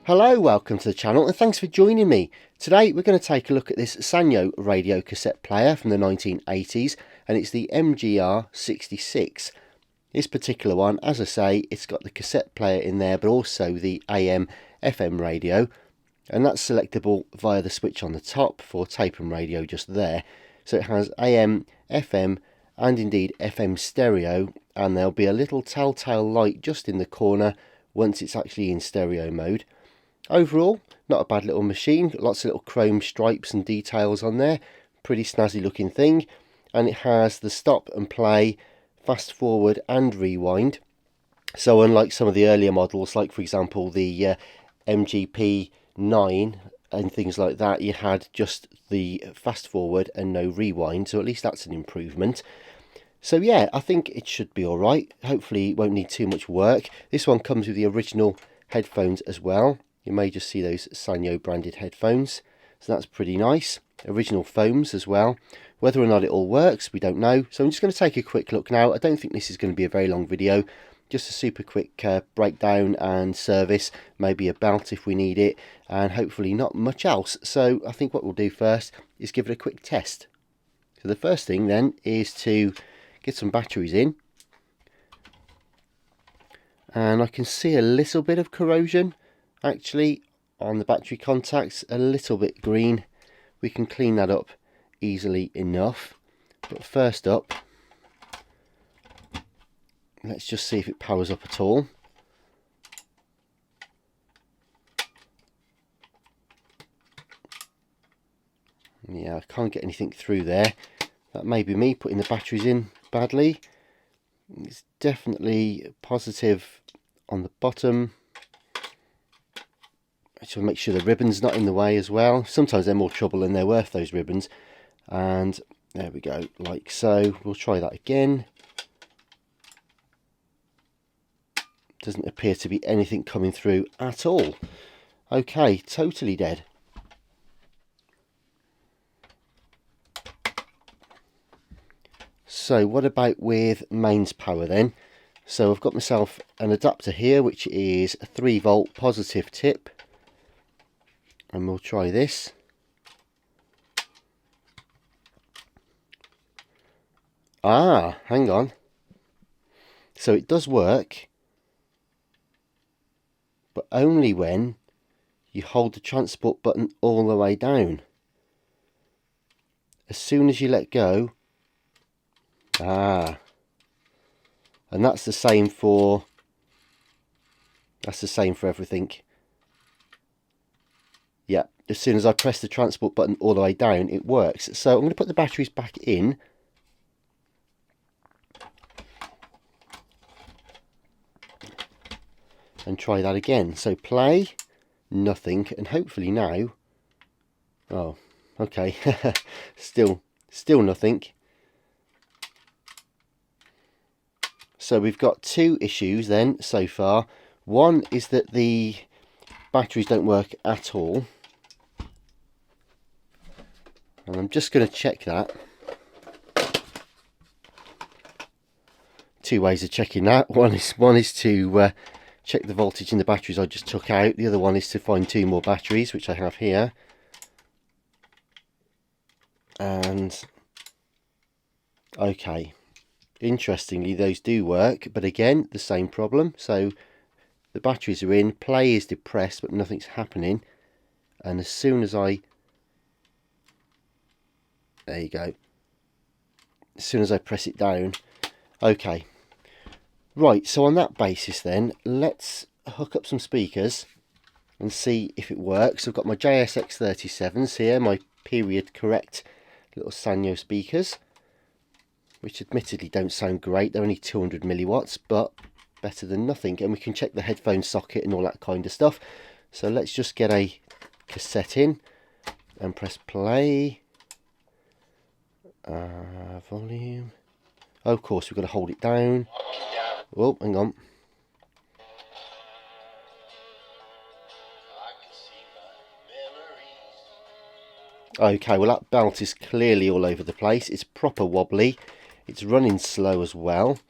Hello, welcome to the channel and thanks for joining me. Today we're going to take a look at this Sanyo radio cassette player from the 1980s, and it's the MGR66. This particular one, as I say, it's got the cassette player in there but also the AM FM radio, and that's selectable via the switch on the top for tape and radio just there. So it has AM, FM and indeed FM stereo, and there'll be a little telltale light just in the corner once it's actually in stereo mode. Overall, not a bad little machine, lots of little chrome stripes and details on there, pretty snazzy looking thing, and it has the stop and play, fast forward and rewind. So unlike some of the earlier models, like for example the MGP9 and things like that, you had just the fast forward and no rewind, so at least that's an improvement. So yeah, I think it should be alright, hopefully it won't need too much work. This one comes with the original headphones as well. You may just see those Sanyo branded headphones, so that's pretty nice. Original foams as well. Whether or not it all works, we don't know. So I'm just going to take a quick look now. I don't think this is going to be a very long video. Just a super quick breakdown and service, maybe a belt if we need it, and hopefully not much else. So I think what we'll do first is give it a quick test. So the first thing then is to get some batteries in. And I can see a little bit of corrosion actually on the battery contacts, a little bit green. We can clean that up easily enough, but first up let's just see if it powers up at all. Yeah, I can't get anything through there. That may be me putting the batteries in badly. It's definitely positive on the bottom. I just want to make sure the ribbon's not in the way as well. Sometimes they're more trouble than they're worth, those ribbons. And there we go, like so. We'll try that again. Doesn't appear to be anything coming through at all. Okay, totally dead. So what about with mains power then? So I've got myself an adapter here which is a 3 volt positive tip. And we'll try this. Ah, hang on. So it does work, but only when you hold the transport button all the way down. As soon as you let go, and that's the same for everything. Yeah, as soon as I press the transport button all the way down, it works. So I'm going to put the batteries back in. And try that again. So play, nothing, and hopefully now, oh, okay, still nothing. So we've got 2 issues then so far. One is that the batteries don't work at all. And I'm just going to check that. 2 ways of checking that. One is to check the voltage in the batteries I just took out. The other one is to find 2 more batteries, which I have here. And okay, interestingly those do work, but again the same problem. So the batteries are in, play is depressed but nothing's happening, and as soon as there you go, as soon as I press it down, okay. Right, so on that basis then, let's hook up some speakers and see if it works. I've got my JSX37s here, my period correct little Sanyo speakers, which admittedly don't sound great. They're only 200 milliwatts, but better than nothing. And we can check the headphone socket and all that kind of stuff. So let's just get a cassette in and press play. Volume. Oh, of course, we've got to hold it down. Oh, hang on. Okay, well that belt is clearly all over the place. It's proper wobbly. It's running slow as well.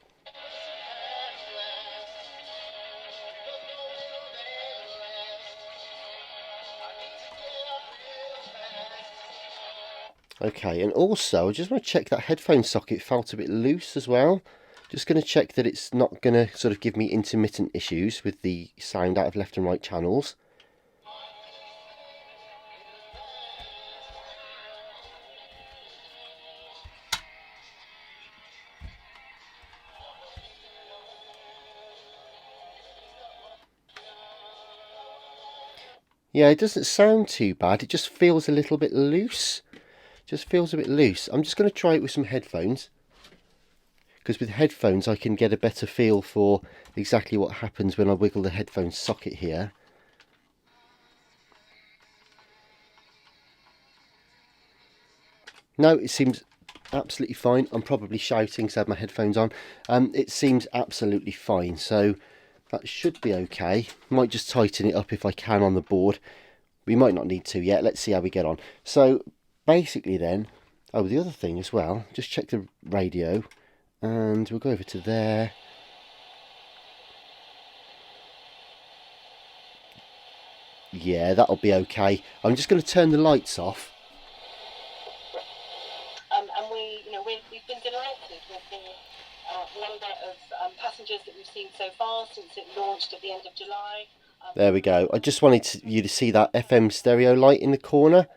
Okay, and also I just want to check that headphone socket felt a bit loose as well. Just going to check that it's not going to sort of give me intermittent issues with the sound out of left and right channels. Yeah, it doesn't sound too bad. It just feels a little bit loose. Just feels a bit loose. I'm just going to try it with some headphones, because with headphones I can get a better feel for exactly what happens when I wiggle the headphone socket here. No, it seems absolutely fine. I'm probably shouting because I have my headphones on. It seems absolutely fine, so that should be okay. Might just tighten it up if I can on the board. We might not need to yet. Let's see how we get on. So basically then, oh, the other thing as well, just check the radio, and we'll go over to there. Yeah, that'll be okay. I'm just going to turn the lights off. And we've been delighted with the number of passengers that we've seen so far since it launched at the end of July. There we go. I just wanted you to see that FM stereo light in the corner.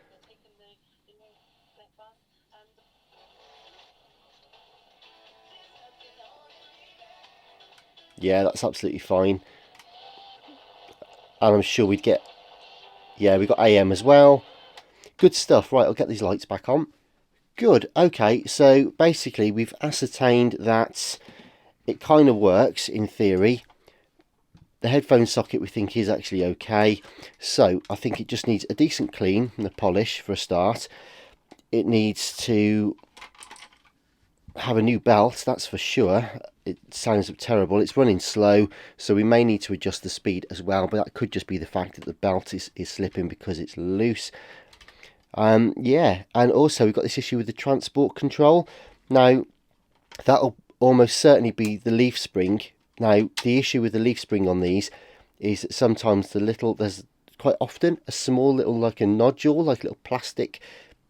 Yeah, that's absolutely fine. And I'm sure we'd get... Yeah, we got AM as well. Good stuff. Right, I'll get these lights back on. Good. Okay, so basically we've ascertained that it kind of works in theory. The headphone socket we think is actually okay. So I think it just needs a decent clean and a polish for a start. It needs to have a new belt, that's for sure. It sounds terrible. It's running slow, so we may need to adjust the speed as well, but that could just be the fact that the belt is slipping because it's loose. Yeah, and also we've got this issue with the transport control. Now, that'll almost certainly be the leaf spring. Now, the issue with the leaf spring on these is that sometimes there's quite often a small little, like a nodule, like a little plastic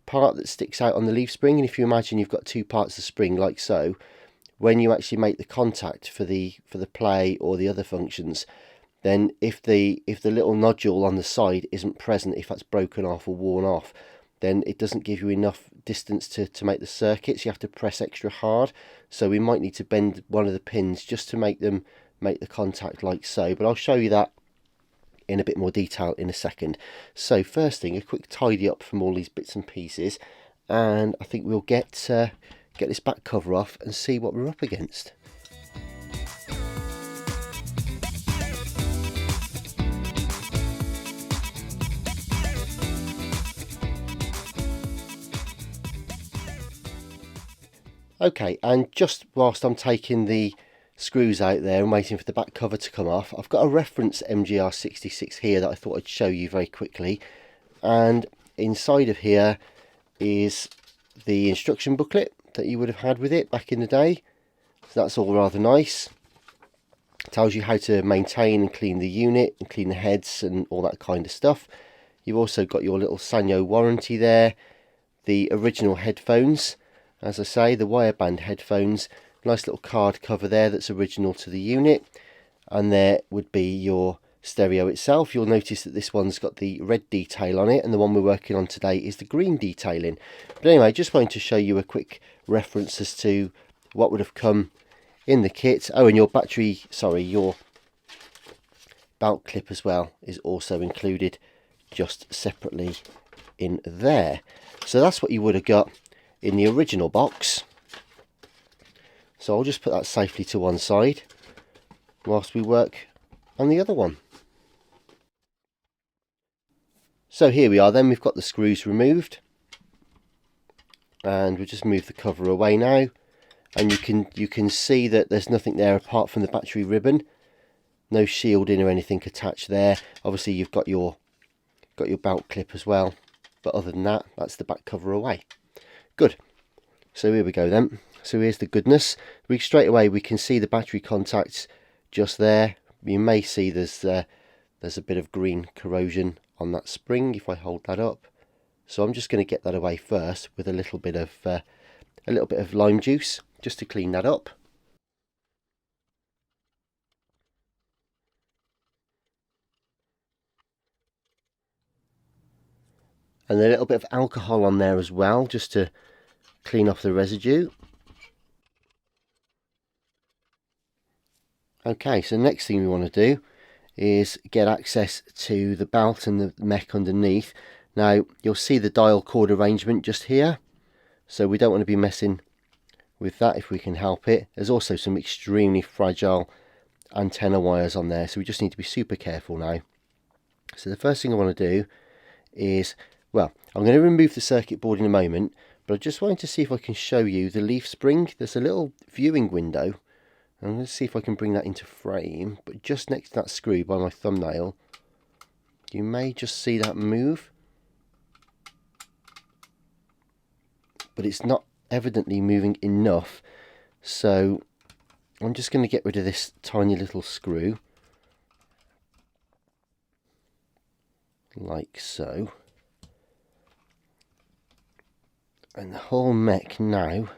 part that sticks out on the leaf spring. And if you imagine you've got two parts of spring like so, when you actually make the contact for the play or the other functions, then if the little nodule on the side isn't present, if that's broken off or worn off, then it doesn't give you enough distance to make the circuits. You have to press extra hard, so we might need to bend one of the pins just to make them make the contact like so, but I'll show you that in a bit more detail in a second. So first thing, a quick tidy up from all these bits and pieces, and I think we'll get this back cover off and see what we're up against. Okay, and just whilst I'm taking the screws out there and waiting for the back cover to come off, I've got a reference MGR66 here that I thought I'd show you very quickly. And inside of here is the instruction booklet that you would have had with it back in the day. So that's all rather nice. It tells you how to maintain and clean the unit and clean the heads and all that kind of stuff. You've also got your little Sanyo warranty there, the original headphones. As I say, the wire band headphones, nice little card cover there that's original to the unit, and there would be your stereo itself. You'll notice that this one's got the red detail on it, and the one we're working on today is the green detailing. But anyway, just wanted to show you a quick reference as to what would have come in the kit. Oh, and your your belt clip as well is also included just separately in there. So that's what you would have got in the original box. So I'll just put that safely to one side whilst we work on the other one. So here we are then, we've got the screws removed, and we'll just move the cover away now, and you can see that there's nothing there apart from the battery ribbon. No shielding or anything attached there. Obviously you've got your belt clip as well, but other than that, that's the back cover away. Good. So here we go then. So here's the goodness. Straight away we can see the battery contacts just there. You may see there's a bit of green corrosion on that spring if I hold that up. So I'm just going to get that away first with a little bit of lime juice just to clean that up. And a little bit of alcohol on there as well, just to clean off the residue. Okay, so the next thing we want to do is get access to the belt and the mech underneath. Now you'll see the dial cord arrangement just here, so we don't want to be messing with that if we can help it. There's also some extremely fragile antenna wires on there, so we just need to be super careful now. So the first thing I want to do is, well, I'm going to remove the circuit board in a moment, but I just wanted to see if I can show you the leaf spring. There's a little viewing window. I'm going to see if I can bring that into frame, but just next to that screw by my thumbnail, you may just see that move, but it's not evidently moving enough, so I'm just going to get rid of this tiny little screw, like so, and the whole mech now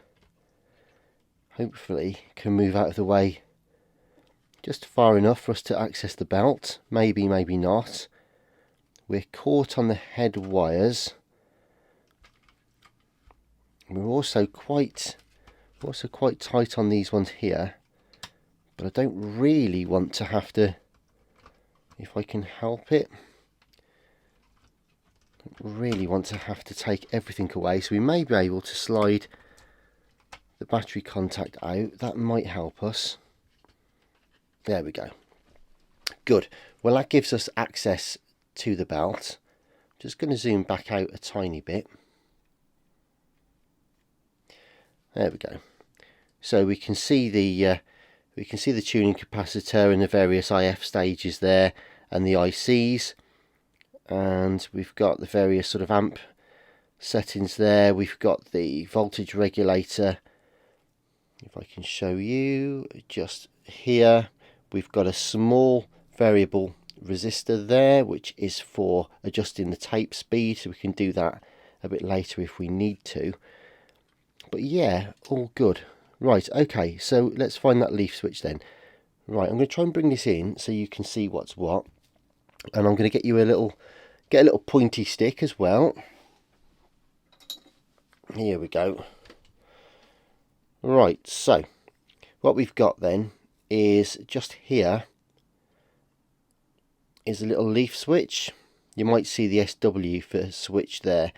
hopefully can move out of the way just far enough for us to access the belt. Maybe, maybe not. We're caught on the head wires. We're also quite tight on these ones here, but I don't really want to have to, if I can help it, I don't really want to have to take everything away, so we may be able to slide the battery contact out. That might help us. There we go. Good. Well, that gives us access to the belt. Just going to zoom back out a tiny bit. There we go. So we can see the tuning capacitor and the various IF stages there, and the ICs, and we've got the various sort of amp settings there. We've got the voltage regulator. If I can show you just here, we've got a small variable resistor there, which is for adjusting the tape speed, so we can do that a bit later if we need to. But yeah, all good. Right, okay, so let's find that leaf switch then. Right, I'm going to try and bring this in so you can see what's what, and I'm going to get you a little pointy stick as well. Here we go. Right, so what we've got then is just here is a little leaf switch. You might see the SW for switch there,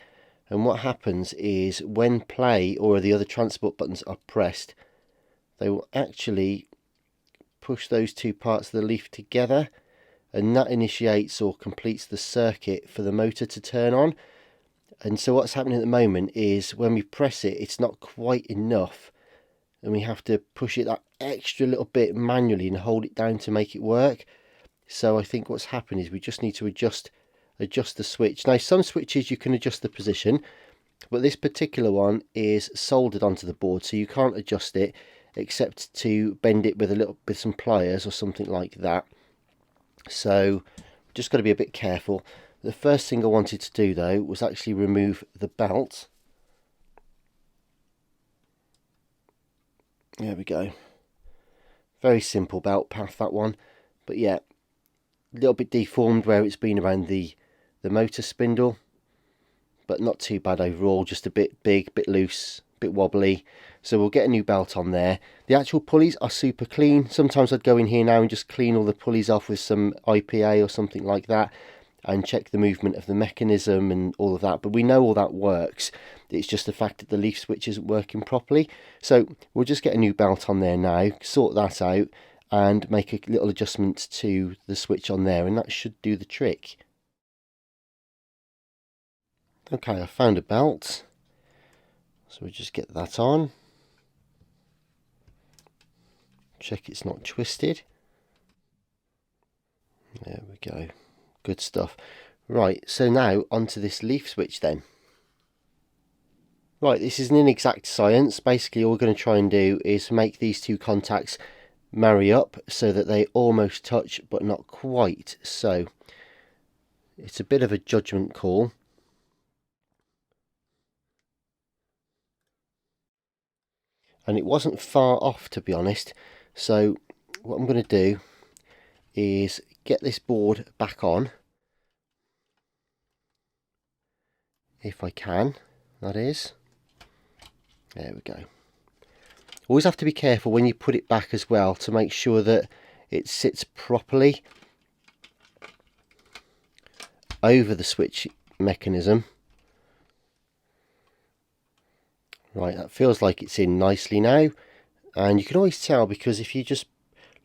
and what happens is when play or the other transport buttons are pressed, they will actually push those two parts of the leaf together, and that initiates or completes the circuit for the motor to turn on. And so what's happening at the moment is when we press it, it's not quite enough, and we have to push it that extra little bit manually and hold it down to make it work. So I think what's happened is we just need to adjust the switch. Now some switches you can adjust the position, but this particular one is soldered onto the board, so you can't adjust it except to bend it with some pliers or something like that. So just got to be a bit careful. The first thing I wanted to do though was actually remove the belt. There we go. Very simple belt path, that one, but yeah, a little bit deformed where it's been around the motor spindle, but not too bad overall, just a bit big, bit loose, bit wobbly. So we'll get a new belt on there. The actual pulleys are super clean. Sometimes I'd go in here now and just clean all the pulleys off with some IPA or something like that and check the movement of the mechanism and all of that, but we know all that works. It's just the fact that the leaf switch isn't working properly. So we'll just get a new belt on there now, sort that out, and make a little adjustment to the switch on there, and that should do the trick. Okay, I found a belt, so we'll just get that on. Check it's not twisted. There we go. Good stuff. Right, so now onto this leaf switch then. Right, this is an inexact science. Basically all we're going to try and do is make these two contacts marry up so that they almost touch but not quite. So it's a bit of a judgment call. and it wasn't far off, to be honest. So what I'm going to do is get this board back on, if I can, that is. There we go. Always have to be careful when you put it back as well to make sure that it sits properly over the switch mechanism. Right, that feels like it's in nicely now, and you can always tell because if you just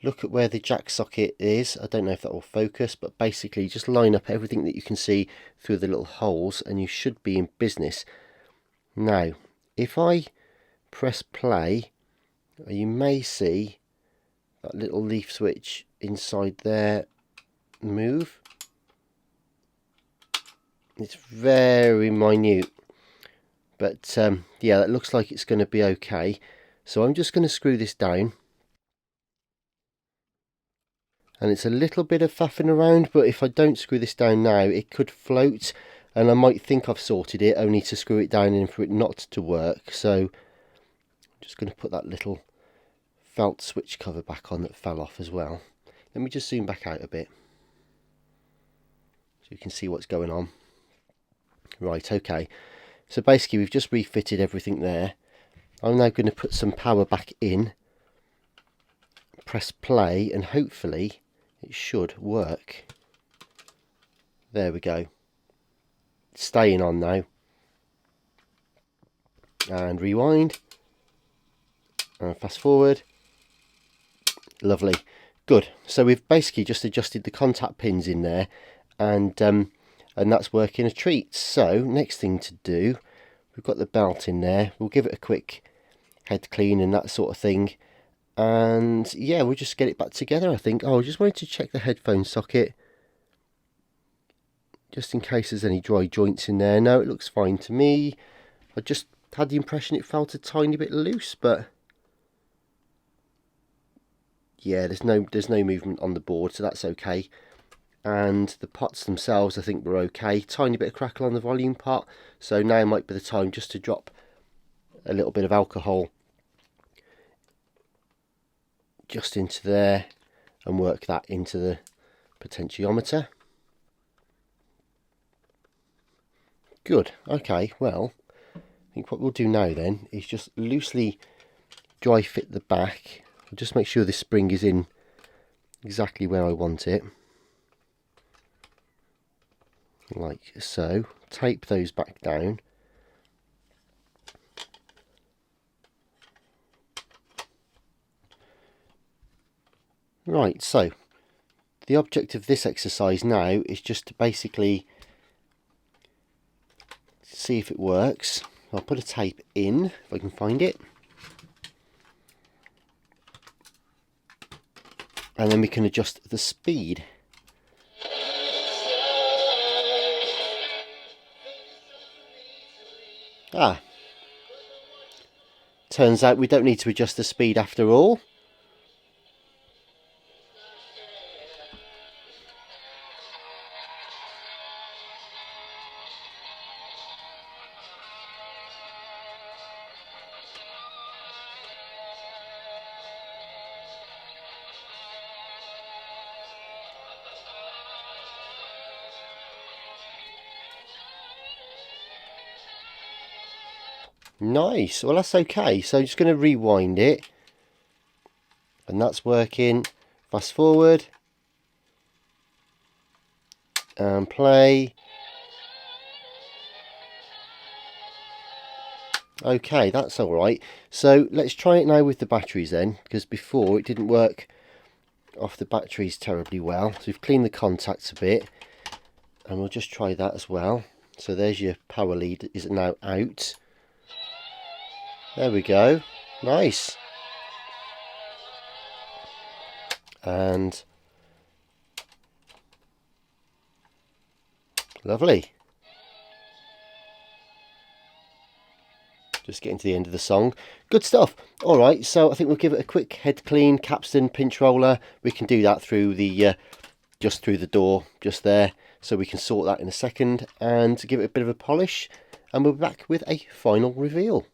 look at where the jack socket is, I don't know if that will focus, but basically just line up everything that you can see through the little holes and you should be in business. Now, if I press play, you may see that little leaf switch inside there move. It's very minute, but yeah, that looks like it's going to be okay. So I'm just going to screw this down, and it's a little bit of faffing around, but if I don't screw this down now it could float and I might think I've sorted it, only to screw it down and for it not to work. So I'm just going to put that little felt switch cover back on that fell off as well. Let me just zoom back out a bit so you can see what's going on. Right, okay, so basically we've just refitted everything there. I'm now going to put some power back in, press play, and hopefully it should work. There we go. It's staying on now. And rewind. And fast forward. Lovely. Good. So we've basically just adjusted the contact pins in there, and that's working a treat. So next thing to do, we've got the belt in there. We'll give it a quick head clean and that sort of thing. And yeah, we'll just get it back together, I think. Oh, I just wanted to check the headphone socket, just in case there's any dry joints in there. No, it looks fine to me. I just had the impression it felt a tiny bit loose, but yeah, there's no movement on the board, so that's okay. And the pots themselves I think were okay. Tiny bit of crackle on the volume pot, so now might be the time just to drop a little bit of alcohol just into there and work that into the potentiometer. Good. Okay, well, I think what we'll do now then is just loosely dry fit the back. I'll just make sure this spring is in exactly where I want it, like so. Tape those back down. Right, so the object of this exercise now is just to basically see if it works. I'll put a tape in if I can find it, and then we can adjust the speed. Turns out we don't need to adjust the speed after all. Nice. Well, that's okay. So I'm just going to rewind it, and that's working. Fast forward and play. Okay, that's all right. So let's try it now with the batteries then, because before it didn't work off the batteries terribly well. So we've cleaned the contacts a bit, and we'll just try that as well. So there's your power lead, is now out. There we go. Nice. And lovely. Just getting to the end of the song. Good stuff. Alright, so I think we'll give it a quick head clean, capstan, pinch roller. We can do that through the just through the door, just there. So we can sort that in a second and give it a bit of a polish, and we'll be back with a final reveal.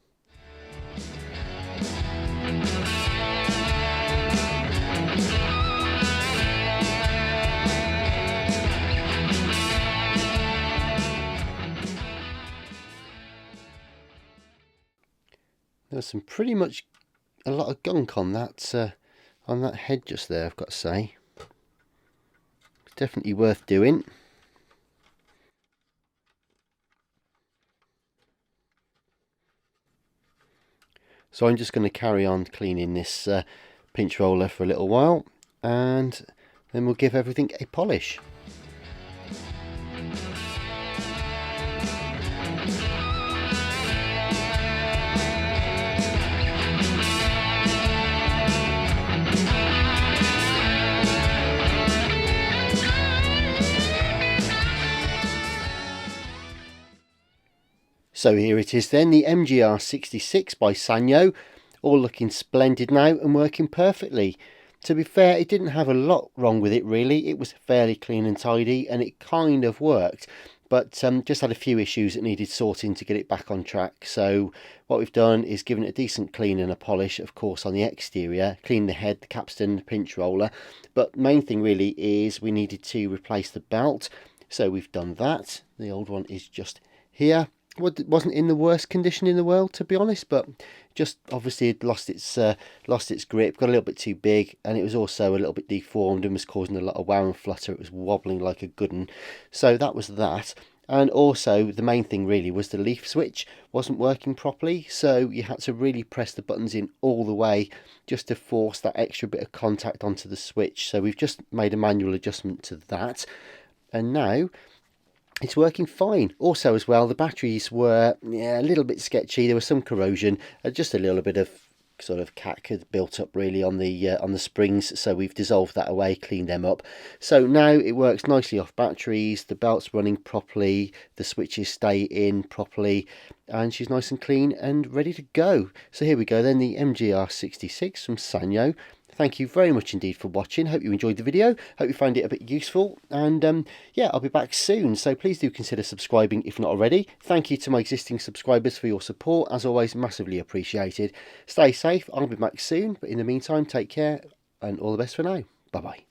There's some pretty much a lot of gunk on that head just there, I've got to say. It's definitely worth doing. So I'm just going to carry on cleaning this pinch roller for a little while, and then we'll give everything a polish. So here it is then, the MGR66 by Sanyo, all looking splendid now and working perfectly. To be fair, it didn't have a lot wrong with it really, it was fairly clean and tidy and it kind of worked, but just had a few issues that needed sorting to get it back on track. So what we've done is given it a decent clean and a polish, of course, on the exterior, clean the head, the capstan, the pinch roller, but main thing really is we needed to replace the belt, so we've done that. The old one is just here. Wasn't in the worst condition in the world, to be honest, but just obviously it lost its grip, got a little bit too big, and it was also a little bit deformed and was causing a lot of wow and flutter. It was wobbling like a good one. So that was that. And also the main thing really was the leaf switch wasn't working properly, so you had to really press the buttons in all the way just to force that extra bit of contact onto the switch. So we've just made a manual adjustment to that, and now it's working fine. Also as well, the batteries were a little bit sketchy. There was some corrosion, just a little bit of sort of cack had built up really on the springs, so we've dissolved that away, cleaned them up. So now it works nicely off batteries, the belt's running properly, the switches stay in properly, and she's nice and clean and ready to go. So here we go then, the MGR66 from Sanyo. Thank you very much indeed for watching. Hope you enjoyed the video. Hope you found it a bit useful. And yeah, I'll be back soon. So please do consider subscribing if not already. Thank you to my existing subscribers for your support. As always, massively appreciated. Stay safe. I'll be back soon. But in the meantime, take care and all the best for now. Bye-bye.